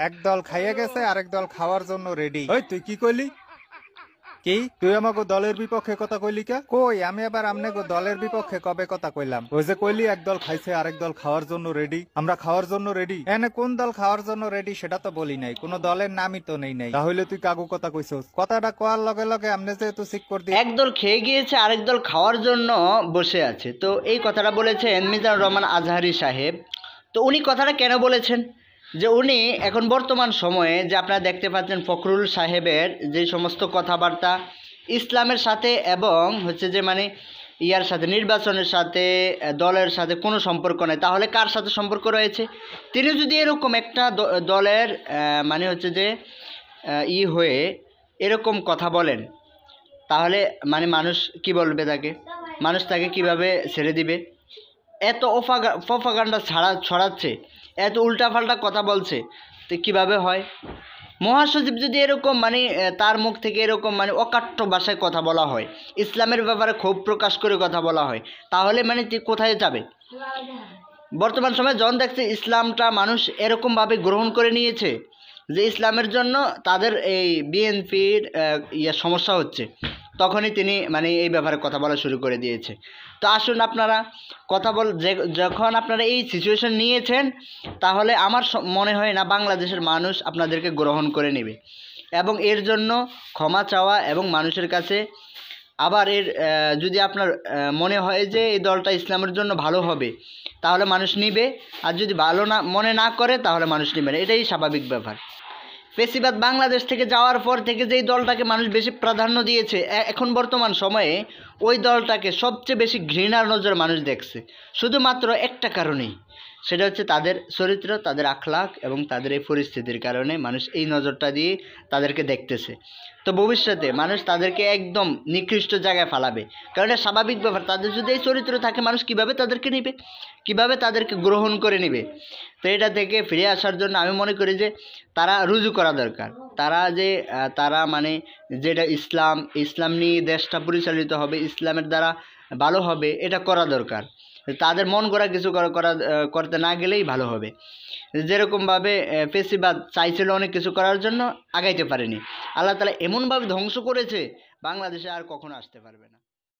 একদল খাইয়ে গেছে, আরেক দল খাওয়ার জন্য রেডি। ওই তুই কি কইলি? কি তুই আমাকে দলের বিপক্ষে কথা কইলি? কে কই? আমি আবার আমনে দলের বিপক্ষে কবে কথা কইলাম? ওই যে কইলি একদল খাইছে, আরেক দল খাওয়ার জন্য রেডি। আমরা খাওয়ার জন্য রেডি? এনে কোন দল খাওয়ার জন্য রেডি সেটা তো বলি নাই, কোন দলের নামই তো নেই নাই। তাহলে তুই কাগু কথা কইছস? কথাটা কোয়ার লগে লগে আমনে যেহেতু ঠিক করে দি একদল খেয়ে গিয়েছে, আরেক দল খাওয়ার জন্য বসে আছে। তো এই কথাটা বলেছেন মিজানুর রহমান আজহারি সাহেব। তো উনি কথাটা কেন বলেছেন? যে উনি এখন বর্তমান সময়ে যে আপনারা দেখতে পাচ্ছেন ফখরুল সাহেবের যে সমস্ত কথাবার্তা ইসলামের সাথে এবং হচ্ছে যে মানে ইয়ার সাথে, নির্বাচনের সাথে, দলের সাথে কোনো সম্পর্ক নেই, তাহলে কার সাথে সম্পর্ক রয়েছে? তিনি যদি এরকম একটা দলের মানে হচ্ছে যে হয়ে এরকম কথা বলেন, তাহলে মানে মানুষ কি বলবে তাকে? মানুষ তাকে কিভাবে ছেড়ে দিবে? এত প্রপাগান্ডা ছড়াচ্ছে, এত উল্টাপাল্টা কথা বলছে, তো কিভাবে হয়? মহাসচিব যদি এরকম মানে তার মুখ থেকে এরকম মানে অকাট্য ভাষায় কথা বলা হয়, ইসলামের ব্যাপারে ক্ষোভ প্রকাশ করে কথা বলা হয়, তাহলে মানে কোথায় যাবে? বর্তমান সময়ে যখন দেখছে ইসলামটা মানুষ এরকমভাবে গ্রহণ করে নিয়েছে যে ইসলামের জন্য তাদের এই বিএনপির সমস্যা হচ্ছে, তখনই তিনি মানে এই ব্যাপারে কথা বলা শুরু করে দিয়েছে। তো আসুন আপনারা কথা যখন আপনারা এই সিচুয়েশন নিয়েছেন, তাহলে আমার মনে হয় না বাংলাদেশের মানুষ আপনাদেরকে গ্রহণ করে নেবে। এবং এর জন্য ক্ষমা চাওয়া এবং মানুষের কাছে আবার যদি আপনার মনে হয় যে এই দলটা ইসলামের জন্য ভালো হবে, তাহলে মানুষ নিবে। আর যদি ভালো না মনে না করে, তাহলে মানুষ নেবে না। এটাই স্বাভাবিক ব্যাপার। ফেসিবাদ বাংলাদেশ থেকে যাওয়ার পর থেকে যেই দলটাকে মানুষ বেশি প্রাধান্য দিয়েছে, এখন বর্তমান সময়ে ওই দলটাকে সবচেয়ে বেশি ঘৃণার নজর মানুষ দেখছে, শুধুমাত্র একটা কারণেই। সেটা হচ্ছে তাদের চরিত্র, তাদের আখলাক এবং তাদের এই পরিস্থিতির কারণে মানুষ এই নজরটা দিয়ে তাদেরকে দেখতেছে। তো ভবিষ্যতে মানুষ তাদেরকে একদম নিকৃষ্ট জায়গায় ফালাবে, কারণ এটা স্বাভাবিক ব্যাপার। তাদের যদি এই চরিত্র থাকে, মানুষ কিভাবে তাদেরকে নেবে, কিভাবে তাদেরকে গ্রহণ করে নেবে? তো এটা থেকে ফিরে আসার জন্য আমি মনে করি যে তারা রুজু করা দরকার। তারা মানে যেটা ইসলাম নিয়ে দেশটা পরিচালিত হবে, ইসলামের দ্বারা ভালো হবে, এটা করা দরকার। তাদের মন গড়া কিছু করতে না গেলেই ভালো হবে। যেরকমভাবে ফেসিবাদ চাইছিল অনেক কিছু করার জন্য, আগাইতে পারেনি। আল্লাহ তাআলা এমনভাবে ধ্বংস করেছে, বাংলাদেশে আর কখনো আসতে পারবে না।